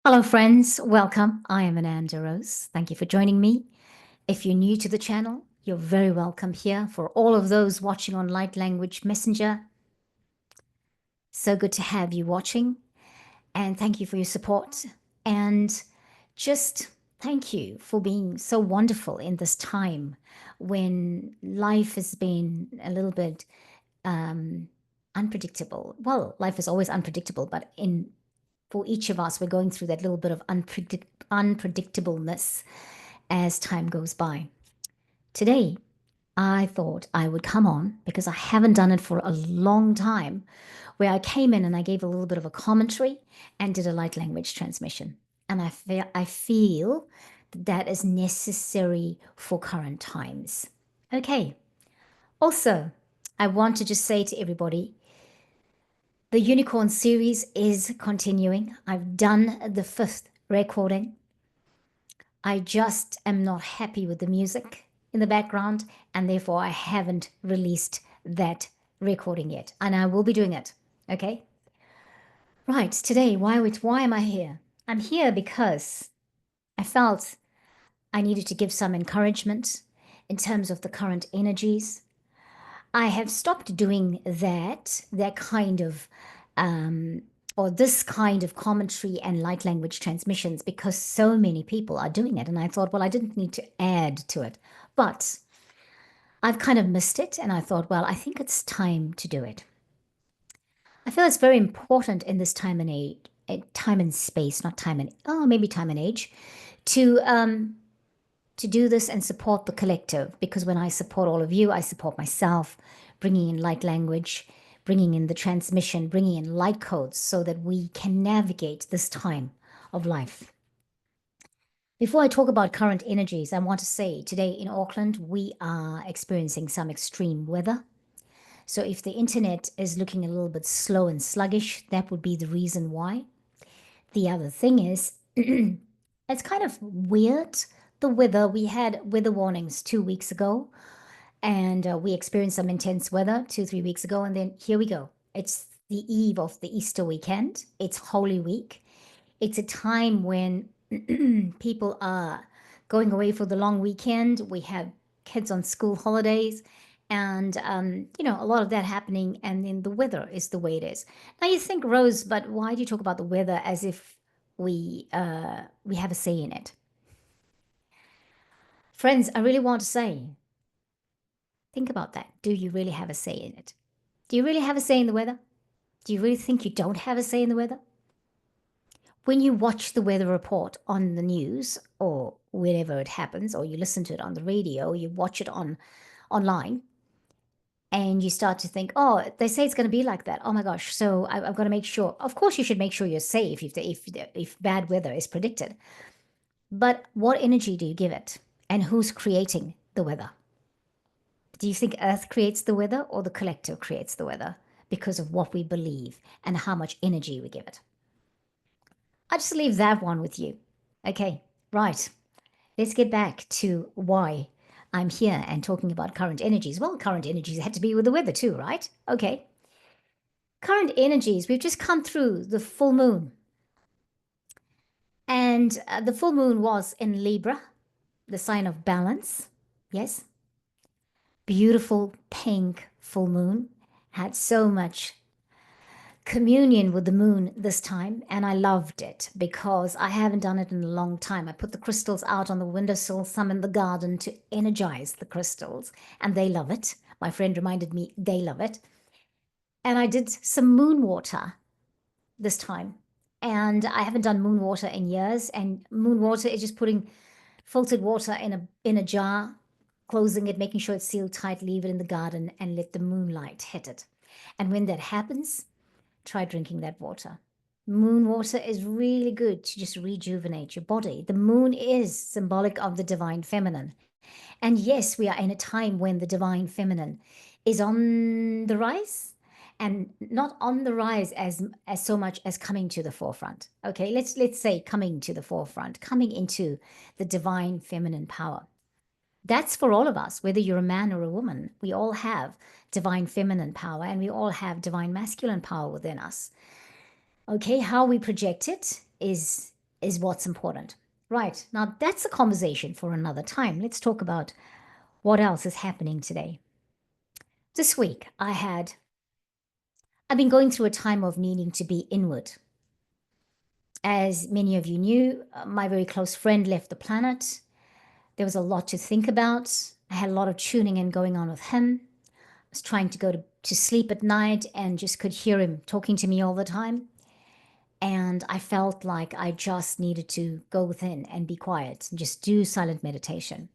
Hello, friends. Welcome. I am Ananda Rose. Thank you for joining me. If you're new to the channel, you're very welcome here. For all of those watching on Light Language Messenger, so good to have you watching. And thank you for your support. And just thank you for being so wonderful in this time when life has been a little bit unpredictable. Well, life is always unpredictable, but for each of us, we're going through that little bit of unpredictableness as time goes by. Today, I thought I would come on because I haven't done it for a long time, where I came in and I gave a little bit of a commentary and did a light language transmission. And I feel that is necessary for current times. Okay. Also, I want to just say to everybody, the Unicorn series is continuing. I've done the 5th recording. I just am not happy with the music in the background, and therefore I haven't released that recording yet. And I will be doing it. Okay? Right, today, why am I here? I'm here because I felt I needed to give some encouragement in terms of the current energies. I have stopped doing that kind of or this kind of commentary and light language transmissions because so many people are doing it. And I thought, well, I didn't need to add to it. But I've kind of missed it. And I thought, well, I think it's time to do it. I feel it's very important in this time and age, time and space, not time and, oh, maybe time and age, to do this and support the collective. Because when I support all of you, I support myself, bringing in light language, bringing in the transmission, bringing in light codes so that we can navigate this time of life. Before I talk about current energies, I want to say today in Auckland, we are experiencing some extreme weather. So if the internet is looking a little bit slow and sluggish, that would be the reason why. The other thing is, it's kind of weird. The weather, we had weather warnings 2 weeks ago, and we experienced some intense weather 2, 3 weeks ago. And then here we go. It's the eve of the Easter weekend. It's Holy Week. It's a time when people are going away for the long weekend. We have kids on school holidays, and a lot of that happening. And then the weather is the way it is. Now you think, Rose, but why do you talk about the weather as if we have a say in it? Friends, I really want to say, think about that. Do you really have a say in it? Do you really have a say in the weather? Do you really think you don't have a say in the weather? When you watch the weather report on the news or wherever it happens, or you listen to it on the radio, you watch it online, and you start to think, oh, they say it's going to be like that. Oh my gosh! So I've got to make sure. Of course, you should make sure you're safe if bad weather is predicted. But what energy do you give it, and who's creating the weather? Do you think Earth creates the weather, or the collective creates the weather because of what we believe and how much energy we give it? I'll just leave that one with you. Okay, right. Let's get back to why I'm here and talking about current energies. Well, current energies had to be with the weather too, right? Okay. Current energies, we've just come through the full moon. And the full moon was in Libra, the sign of balance. Yes. Beautiful pink full moon. Had so much communion with the moon this time, and I loved it because I haven't done it in a long time. I put the crystals out on the windowsill, some in the garden to energize the crystals, and they love it. My friend reminded me they love it. And I did some moon water this time, and I haven't done moon water in years. And moon water is just putting filtered water in a jar, closing it, making sure it's sealed tight, leave it in the garden, and let the moonlight hit it. And when that happens, try drinking that water. Moon water is really good to just rejuvenate your body. The moon is symbolic of the divine feminine. And yes, we are in a time when the divine feminine is on the rise, and not on the rise as so much as coming to the forefront. Okay, let's say coming to the forefront, coming into the divine feminine power. That's for all of us, whether you're a man or a woman. We all have divine feminine power, and we all have divine masculine power within us. Okay, how we project it is is what's important. Right. Now, that's a conversation for another time. Let's talk about what else is happening today. This week, I've been going through a time of needing to be inward. As many of you knew, my very close friend left the planet. There was a lot to think about. I had a lot of tuning in going on with him. I was trying to go to sleep at night and just could hear him talking to me all the time. And I felt like I just needed to go within and be quiet and just do silent meditation.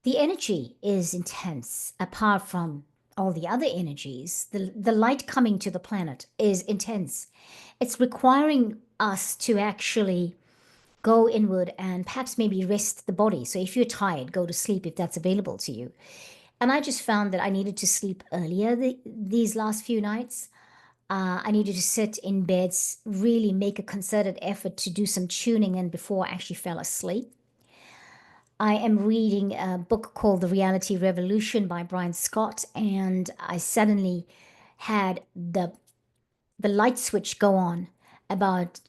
The energy is intense apart from all the other energies. The light coming to the planet is intense. It's requiring us to actually go inward and perhaps maybe rest the body. So if you're tired, go to sleep if that's available to you. And I just found that I needed to sleep earlier these last few nights. I needed to sit in beds, really make a concerted effort to do some tuning in before I actually fell asleep. I am reading a book called The Reality Revolution by Brian Scott, and I suddenly had the light switch go on about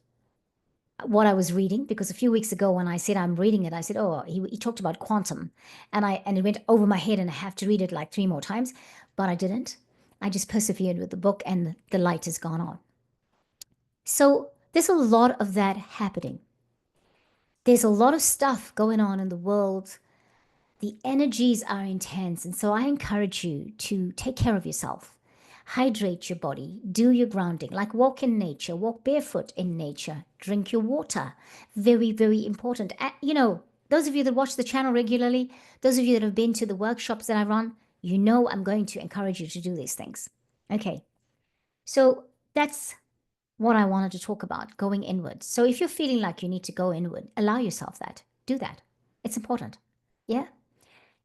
what I was reading, because a few weeks ago when I said I'm reading it, I said, oh, he talked about quantum, and it went over my head, and I have to read it like 3 more times, but I didn't. I just persevered with the book, and the light has gone on. So there's a lot of that happening. There's a lot of stuff going on in the world. The energies are intense. And so I encourage you to take care of yourself, hydrate your body, do your grounding, like walk in nature, walk barefoot in nature, drink your water. Very, very important. Those of you that watch the channel regularly, those of you that have been to the workshops that I run, you know I'm going to encourage you to do these things. Okay. So that's what I wanted to talk about, going inward. So if you're feeling like you need to go inward, allow yourself that. Do that. It's important. Yeah?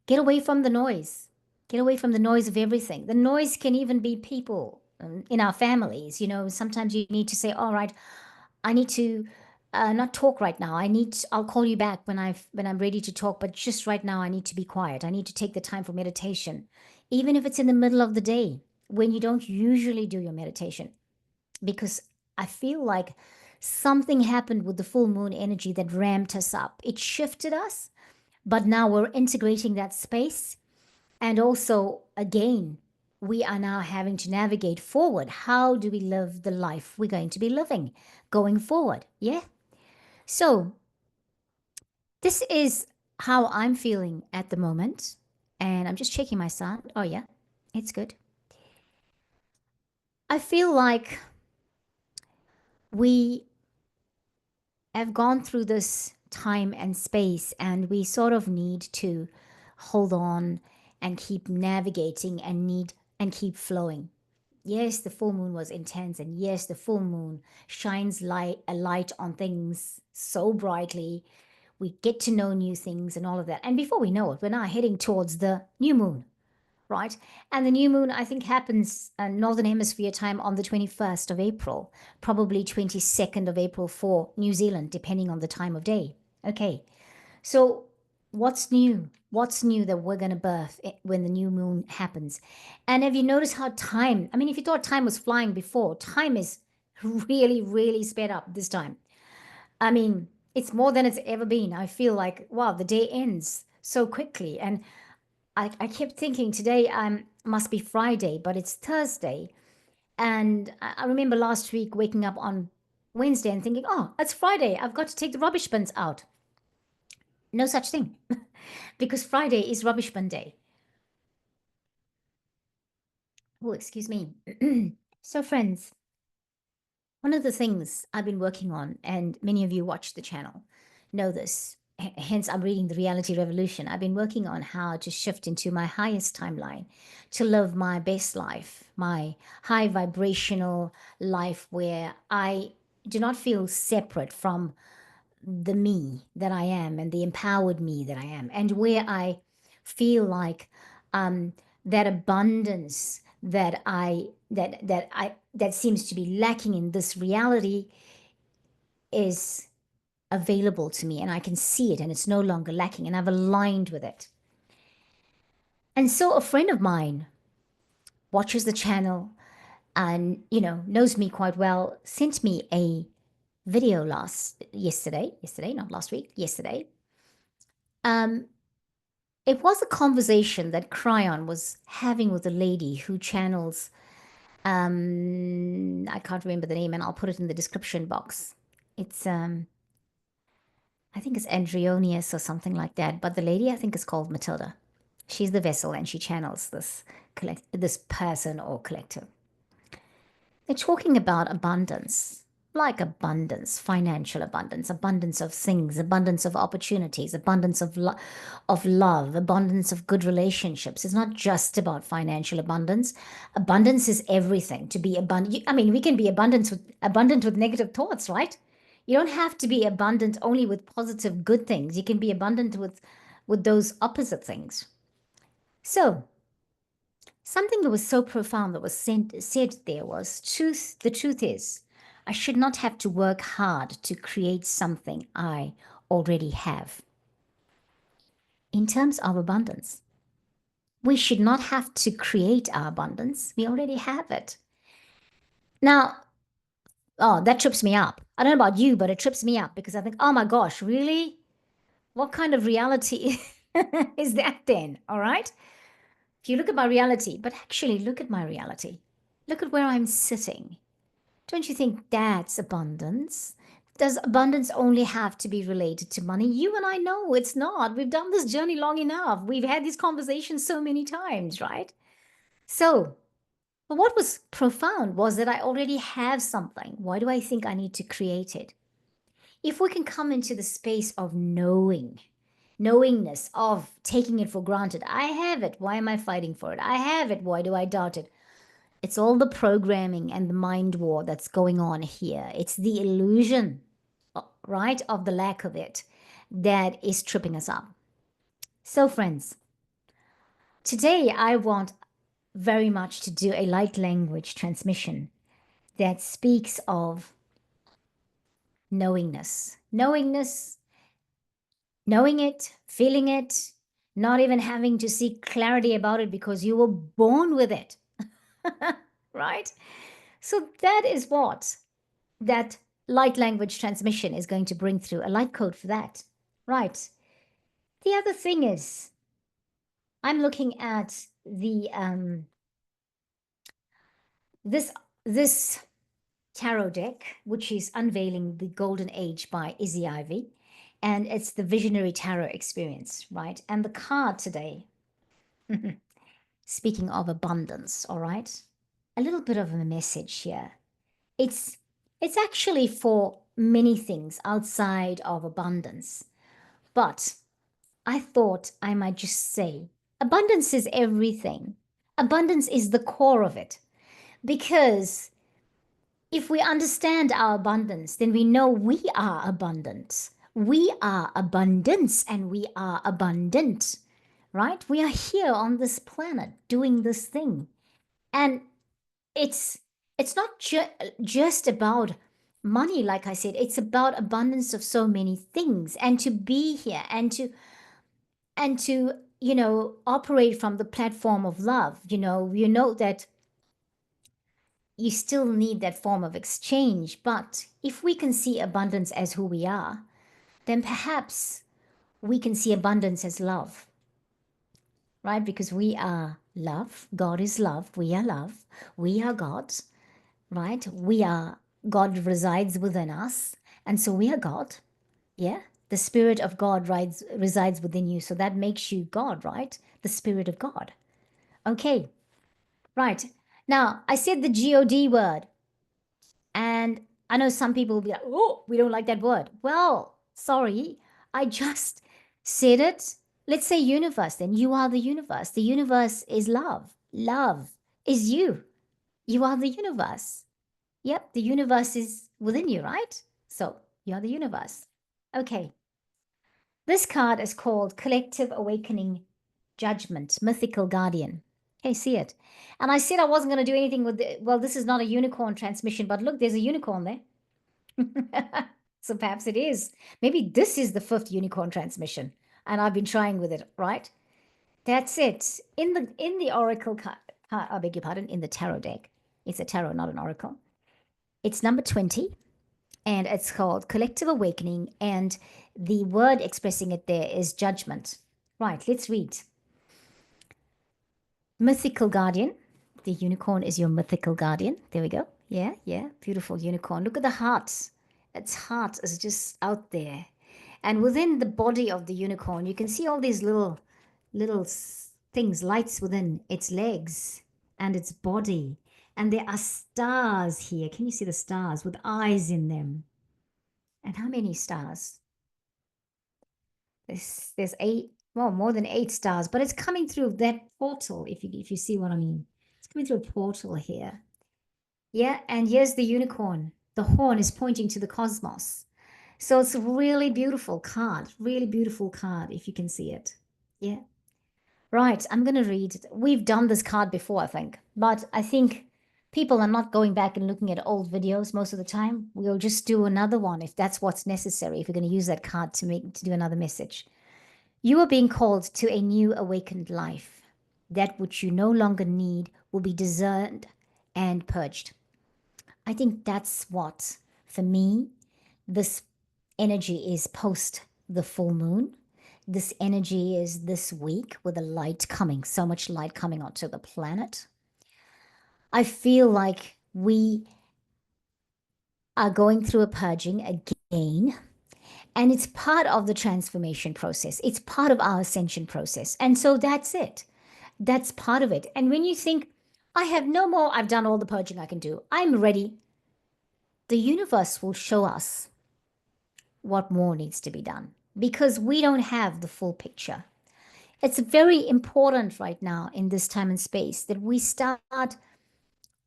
Get away from the noise. Get away from the noise of everything. The noise can even be people in our families. Sometimes you need to say, all right, I need to not talk right now. I'll call you back when I'm ready to talk, but just right now I need to be quiet. I need to take the time for meditation. Even if it's in the middle of the day when you don't usually do your meditation, because I feel like something happened with the full moon energy that ramped us up. It shifted us, but now we're integrating that space. And also, again, we are now having to navigate forward. How do we live the life we're going to be living going forward? Yeah. So, this is how I'm feeling at the moment. And I'm just checking my sound. Oh, yeah, it's good. I feel like we have gone through this time and space, and we sort of need to hold on and keep navigating and keep flowing. Yes, the full moon was intense, and yes, the full moon shines a light on things so brightly. We get to know new things and all of that. And before we know it, we're now heading towards the new moon, right? And the new moon, I think, happens Northern Hemisphere time on the 21st of April, probably 22nd of April for New Zealand, depending on the time of day. Okay, so what's new? What's new that we're going to birth when the new moon happens? And have you noticed how time, I mean, if you thought time was flying before, time is really, really sped up this time. I mean, it's more than it's ever been. I feel like, wow, the day ends so quickly. And I kept thinking today must be Friday, but it's Thursday. And I remember last week waking up on Wednesday and thinking, oh, it's Friday. I've got to take the rubbish bins out. No such thing, because Friday is rubbish bin day. Oh, excuse me. So, friends, one of the things I've been working on, and many of you watch the channel know this, hence I'm reading The Reality Revolution. I've been working on how to shift into my highest timeline, to live my best life, my high vibrational life where I do not feel separate from the me that I am and the empowered me that I am, and where I feel like that abundance that seems to be lacking in this reality is available to me, and I can see it, and it's no longer lacking, and I've aligned with it. And so a friend of mine watches the channel and knows me quite well, sent me a video yesterday, not last week, yesterday. It was a conversation that Cryon was having with a lady who channels, I can't remember the name, and I'll put it in the description box. It's, I think it's Andrionius or something like that, but the lady I think is called Matilda. She's the vessel and she channels this person or collective. They're talking about abundance, like abundance, financial abundance, abundance of things, abundance of opportunities, abundance of love, abundance of good relationships. It's not just about financial abundance. Abundance is everything. To be abundant, I mean, we can be abundant with negative thoughts, right? You don't have to be abundant only with positive good things. You can be abundant with those opposite things. So, something that was so profound that was said there was truth. The truth is, I should not have to work hard to create something I already have. In terms of abundance, we should not have to create our abundance. We already have it. Now, oh, that trips me up. I don't know about you, but it trips me up because I think, oh my gosh, really? What kind of reality is that then? All right. If you look at my reality, but actually look at my reality, look at where I'm sitting. Don't you think that's abundance? Does abundance only have to be related to money? You and I know it's not. We've done this journey long enough. We've had these conversations so many times, right? So, but what was profound was that I already have something. Why do I think I need to create it? If we can come into the space of knowingness, of taking it for granted, I have it. Why am I fighting for it? I have it. Why do I doubt it? It's all the programming and the mind war that's going on here. It's the illusion, right, of the lack of it that is tripping us up. So, friends, today I want very much to do a light language transmission that speaks of knowingness. Knowingness, knowing it, feeling it, not even having to seek clarity about it because you were born with it. Right? So, that is what that light language transmission is going to bring through a light code for that. Right. The other thing is, I'm looking at the this tarot deck, which is Unveiling the Golden Age by Izzy Ivy, and it's the Visionary Tarot Experience, right? And the card today, speaking of abundance, all right, a little bit of a message here. It's it's actually for many things outside of abundance. But I thought I might just say abundance is everything. Abundance is the core of it. Because if we understand our abundance, then we know we are abundant. We are abundance and we are abundant, right? We are here on this planet doing this thing. And it's it's not just about money, like I said. It's about abundance of so many things, and to be here and to operate from the platform of love. You know that you still need that form of exchange, but if we can see abundance as who we are, then perhaps we can see abundance as love, right? Because we are love. God is love. We are love. We are God, right? God resides within us, and so we are God. Yeah, the spirit of God resides within you, so that makes you God, right? The spirit of God. Okay, right. Now, I said the God word, and I know some people will be like, oh, we don't like that word. Well, sorry, I just said it. Let's say universe, then. You are the universe. The universe is love. Love is you. You are the universe. Yep, the universe is within you, right? So you are the universe. Okay, this card is called Collective Awakening Judgment, Mythical Guardian. Okay, see it. And I said I wasn't going to do anything with it. Well, this is not a unicorn transmission, but look, there's a unicorn there. So perhaps it is. Maybe this is the fifth unicorn transmission, and I've been trying with it, right? That's it. In the oracle card, I beg your pardon, in the tarot deck. It's a tarot, not an oracle. It's number 20, and it's called Collective Awakening, and the word expressing it there is judgment. Right, let's read. Mythical guardian. The unicorn is your mythical guardian. There we go. Yeah, yeah. Beautiful unicorn. Look at the heart. Its heart is just out there. And within the body of the unicorn, you can see all these little things, lights within its legs and its body. And there are stars here. Can you see the stars with eyes in them? And how many stars? There's eight, well, more than eight stars, but it's coming through that portal, if you see what I mean. It's coming through a portal here. Yeah, and here's the unicorn. The horn is pointing to the cosmos. So it's a really beautiful card, if you can see it. Yeah. Right, I'm going to read. We've done this card before, I think, but I think people are not going back and looking at old videos most of the time. We'll just do another one if that's what's necessary, if we're going to use that card to do another message. You are being called to a new awakened life. That which you no longer need will be discerned and purged. I think that's what, for me, this energy is post the full moon. This energy is this week with the light coming, so much light coming onto the planet. I feel like we are going through a purging again, and it's part of the transformation process. It's part of our ascension process. And so that's it. That's part of it. And when you think, I have no more, I've done all the purging I can do, I'm ready, the universe will show us what more needs to be done because we don't have the full picture. It's very important right now in this time and space that we start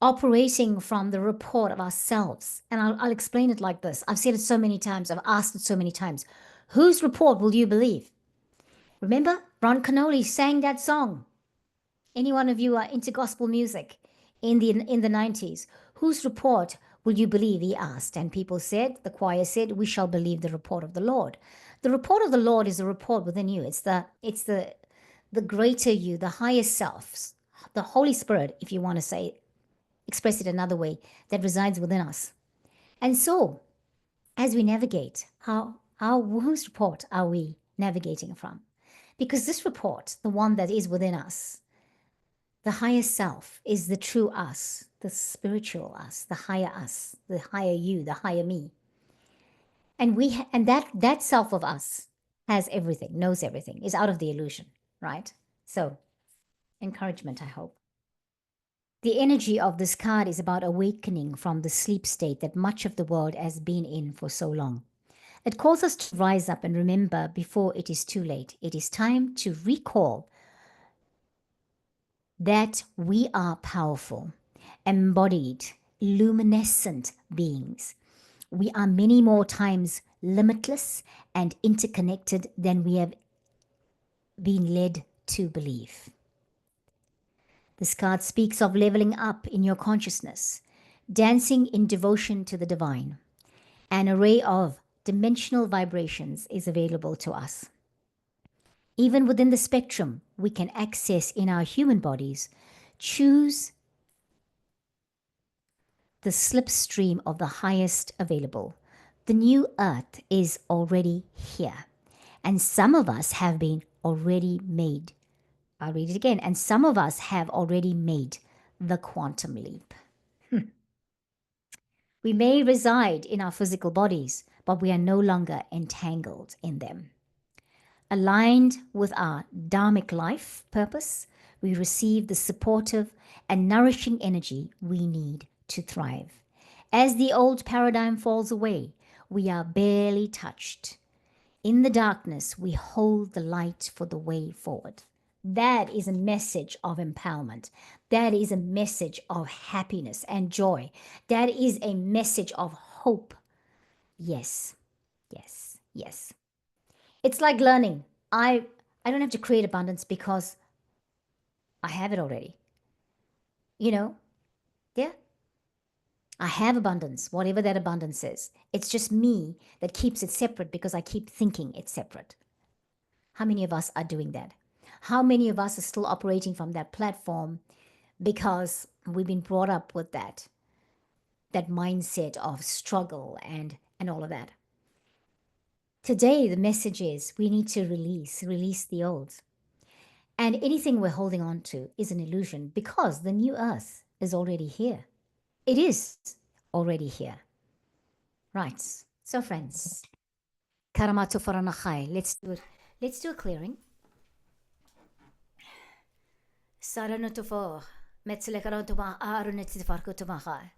operating from the report of ourselves. And I'll explain it like this. I've said it so many times, I've asked it so many times. Whose report will you believe? Remember, Ron Canoli sang that song. Any one of you are into gospel music in the 90s, whose report will you believe? He asked. And people said, the choir said, we shall believe the report of the Lord. The report of the Lord is a report within you. It's the greater you, the higher selves, the Holy Spirit, if you want to say, express it another way, that resides within us. And so, as we navigate, whose report are we navigating from? Because this report, the one that is within us, the higher self is the true us, the spiritual us, the higher you, the higher me. And that self of us has everything, knows everything, is out of the illusion, right? So, encouragement, I hope. The energy of this card is about awakening from the sleep state that much of the world has been in for so long. It calls us to rise up and remember before it is too late. It is time to recall that we are powerful, embodied, luminescent beings. We are many more times limitless and interconnected than we have been led to believe. This card speaks of leveling up in your consciousness, dancing in devotion to the divine. An array of dimensional vibrations is available to us. Even within the spectrum, we can access in our human bodies, choose the slipstream of the highest available. The new earth is already here, and some of us have been already made. I'll read it again. And some of us have already made the quantum leap. We may reside in our physical bodies, but we are no longer entangled in them. Aligned with our dharmic life purpose, we receive the supportive and nourishing energy we need to thrive. As the old paradigm falls away, we are barely touched. In the darkness, we hold the light for the way forward. That is a message of empowerment. That is a message of happiness and joy. That is a message of hope. Yes, yes, yes. It's like learning. I don't have to create abundance because I have it already. You know, yeah. I have abundance, whatever that abundance is. It's just me that keeps it separate because I keep thinking it's separate. How many of us are doing that? How many of us are still operating from that platform because we've been brought up with that mindset of struggle and and all of that. Today, the message is we need to release the old. And anything we're holding on to is an illusion because the new earth is already here. It is already here. Right. So, friends, Karamato Faranachai, let's do a clearing. Saranotofor, Metzelekarotoma, Arunetifarkotomahai.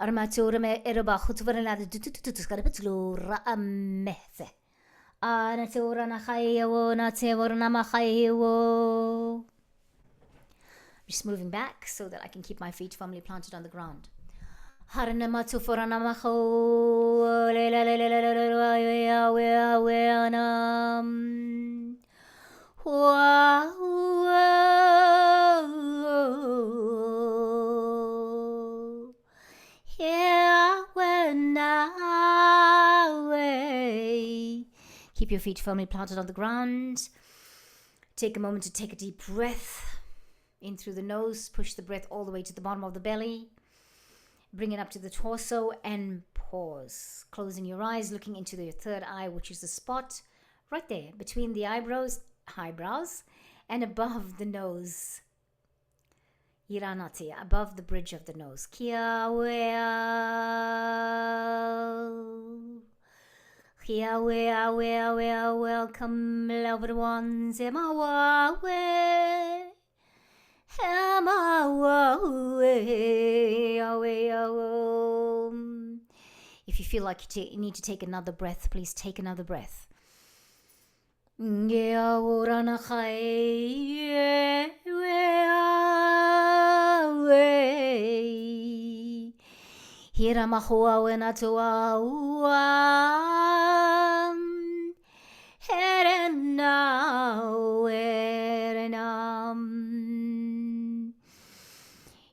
Armatura me eroba hutvaranada tutututuskarapetslura amethe. Anatura nahayo, natevornamahayo. Just moving back so that I can keep my feet firmly planted on the ground. Haranamatu foranamaho, keep your feet firmly planted on the ground. Take a moment to take a deep breath in through the nose. Push the breath all the way to the bottom of the belly. Bring it up to the torso and pause. Closing your eyes, looking into your third eye, which is the spot right there between the eyebrows, and above the nose. Iranati, above the bridge of the nose. Welcome, loved ones. If you feel like you need to take another breath, please take another breath.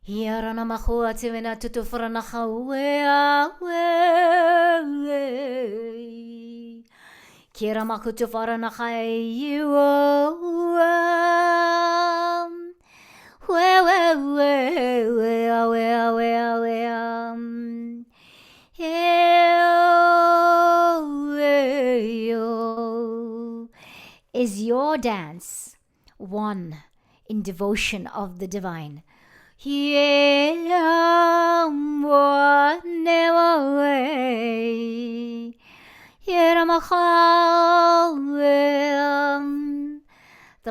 Yarana mahua tivena tutu faranaha Kira makutu faranaha Is your dance one in devotion of the divine? The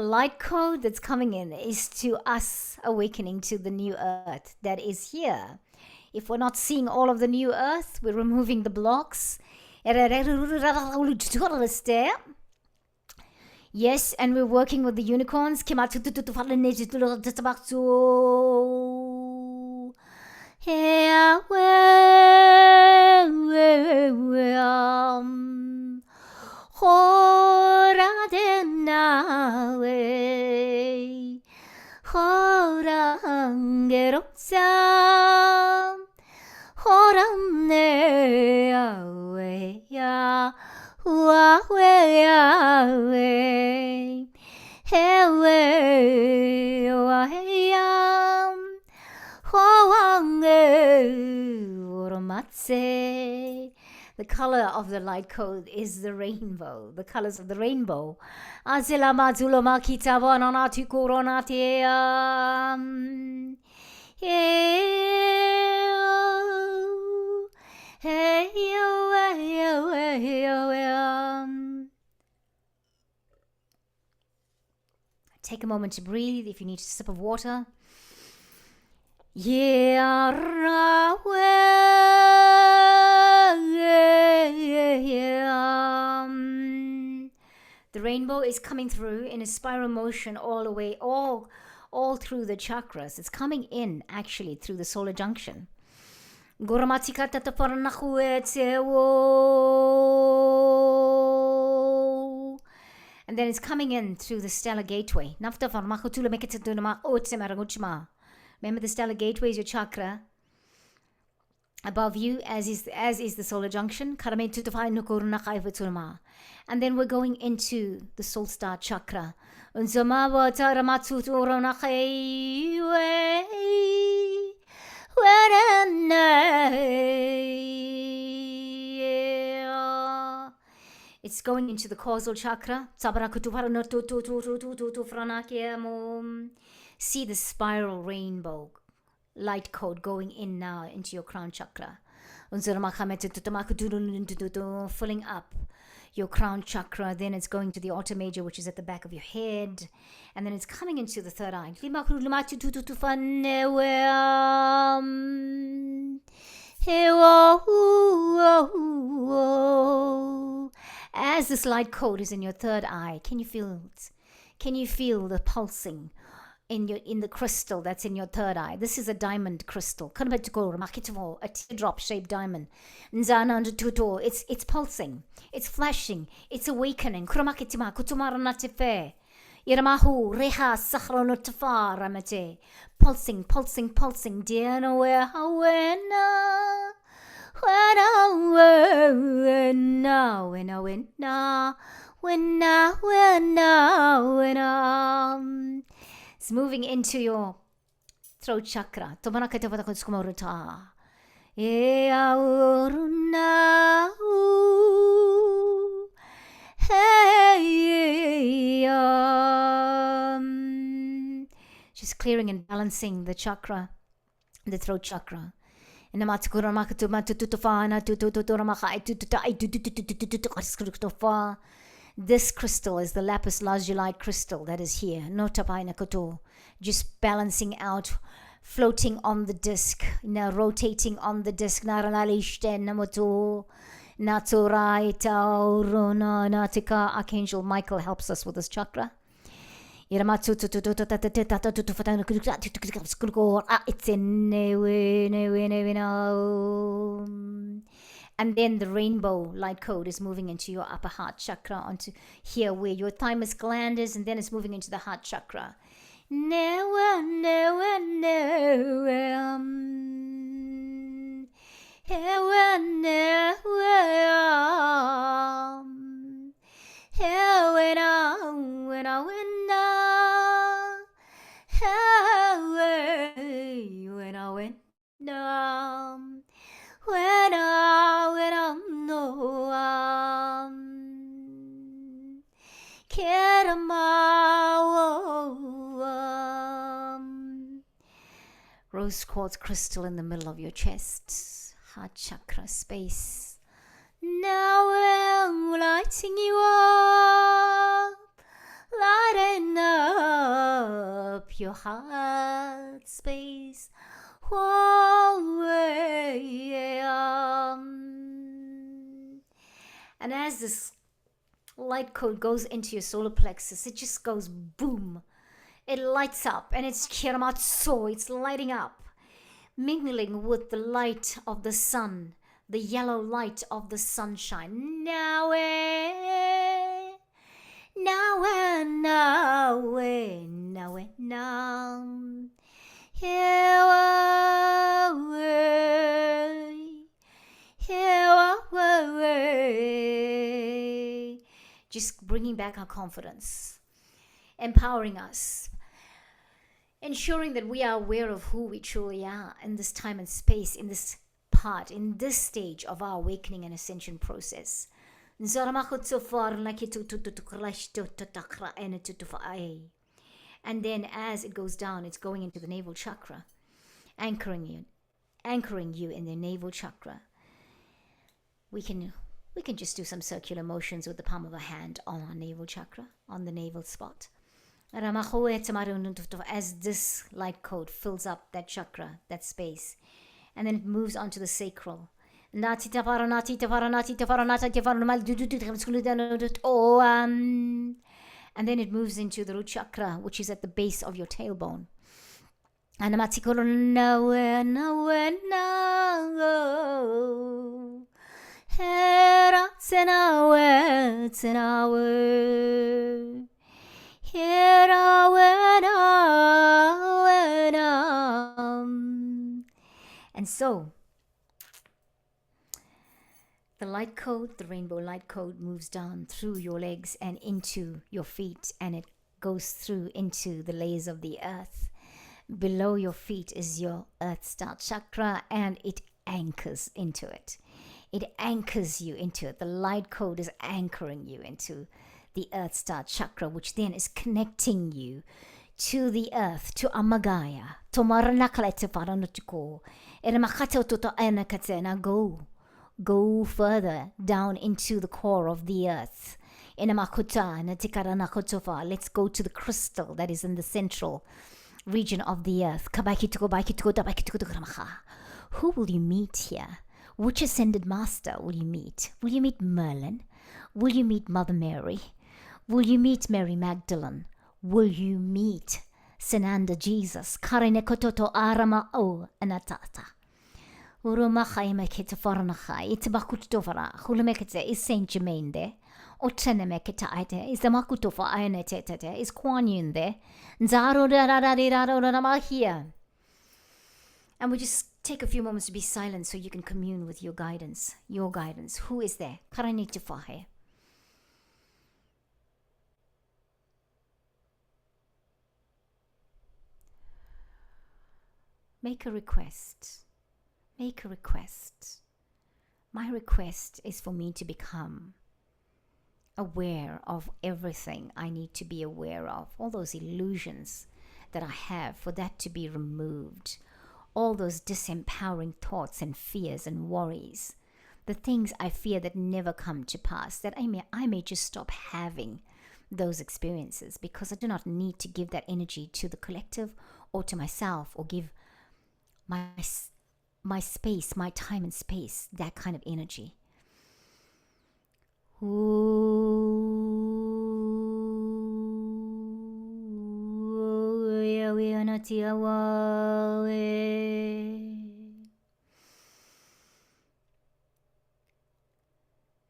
light code that's coming in is to us awakening to the new earth that is here. If we're not seeing all of the new earth, we're removing the blocks. Yes, and we're working with the unicorns. The color of the light code is the rainbow, the colors of the rainbow. Take a moment to breathe. If you need a sip of water. The rainbow is coming through in a spiral motion all the way, all through the chakras. It's coming in actually through the solar junction. And then it's coming in through the stellar gateway. Remember, the stellar gateway is your chakra. Above you, as is the solar junction. And then we're going into the soul star chakra. It's going into the causal chakra. See the spiral rainbow light code going in now into your crown chakra. Filling up your crown chakra. Then it's going to the altar major, which is at the back of your head. And then it's coming into the third eye. As this light code is in your third eye, can you feel it? Can you feel the pulsing in the crystal that's in your third eye? This is a diamond crystal, a teardrop shaped diamond. It's pulsing, it's flashing, it's awakening. Pulsing, pulsing, pulsing. It's moving into your throat chakra. Just clearing and balancing the chakra, the throat chakra. This crystal is the lapis lazuli crystal that is here. Just balancing out, floating on the disc, rotating on the disc. Archangel Michael helps us with this chakra. And then the rainbow light code is moving into your upper heart chakra, onto here where your thymus gland is, and then it's moving into the heart chakra. Rose quartz crystal in the middle of your chest, heart chakra space. Now I'm lighting you up, lighting up your heart space. And as this light code goes into your solar plexus, it just goes boom. It lights up, and it's kiramatsu, it's lighting up, mingling with the light of the sun, the yellow light of the sunshine. Now, just bringing back our confidence, empowering us, ensuring that we are aware of who we truly are in this time and space, in this part, in this stage of our awakening and ascension process. And then as it goes down, it's going into the navel chakra, anchoring you in the navel chakra. We can just do some circular motions with the palm of our hand on our navel chakra, on the navel spot. As this light code fills up that chakra, that space, and then it moves on to the sacral. And then it moves into the root chakra, which is at the base of your tailbone. And so the light code, the rainbow light code, moves down through your legs and into your feet, and it goes through into the layers of the earth. Below your feet is your earth star chakra, and it anchors into it. It anchors you into it. The light code is anchoring you into the Earth Star Chakra, which then is connecting you to the earth, to Amagaya. Now go further down into the core of the earth. Let's go to the crystal that is in the central region of the earth. Who will you meet here? Which ascended master will you meet? Will you meet Merlin? Will you meet Mother Mary? Will you meet Mary Magdalene? Will you meet Sananda Jesus? Karine kototo arama o anatata. Urumachai mekete fornachai. Itbakutofara. Hulumekete is Saint Germain there. Otenemeketa ite. Is the makutofa ayanetete. Is Kuan Yin there. Nzaro da here. And we just take a few moments to be silent so you can commune with your guidance. Your guidance. Who is there? Karanitifahe. Make a request. Make a request. My request is for me to become aware of everything I need to be aware of. All those illusions that I have, for that to be removed. All those disempowering thoughts and fears and worries. The things I fear that never come to pass. That I may just stop having those experiences, because I do not need to give that energy to the collective or to myself, or give my space, my time and space, that kind of energy.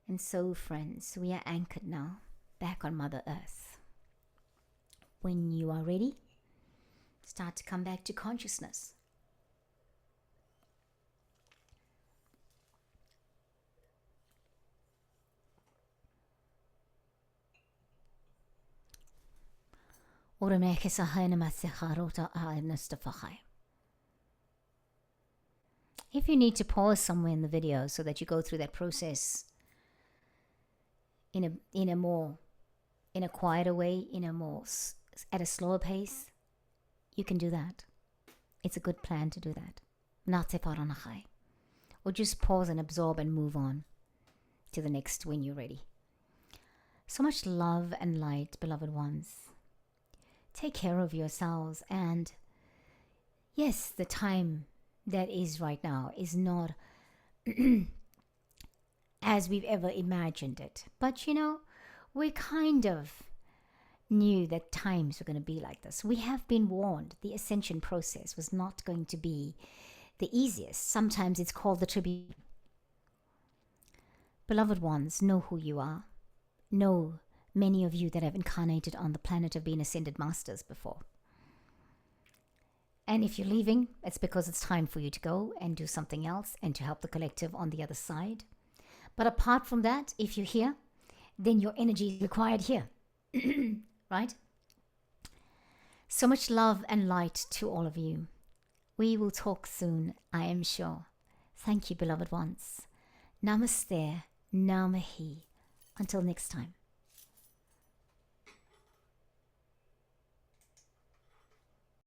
And so, friends, we are anchored now, back on Mother Earth. When you are ready, start to come back to consciousness. If you need to pause somewhere in the video so that you go through that process in a quieter way, at a slower pace, you can do that. It's a good plan to do that. Or just pause and absorb and move on to the next when you're ready. So much love and light, beloved ones. Take care of yourselves, and yes, the time that is right now is not as we've ever imagined it. But we kind of knew that times were going to be like this. We have been warned. The ascension process was not going to be the easiest. Sometimes it's called the tribute. Beloved ones, know who you are. Know many of you that have incarnated on the planet have been ascended masters before. And if you're leaving, it's because it's time for you to go and do something else and to help the collective on the other side. But apart from that, if you're here, then your energy is required here. Right? So much love and light to all of you. We will talk soon, I am sure. Thank you, beloved ones. Namaste, Namahi. Until next time.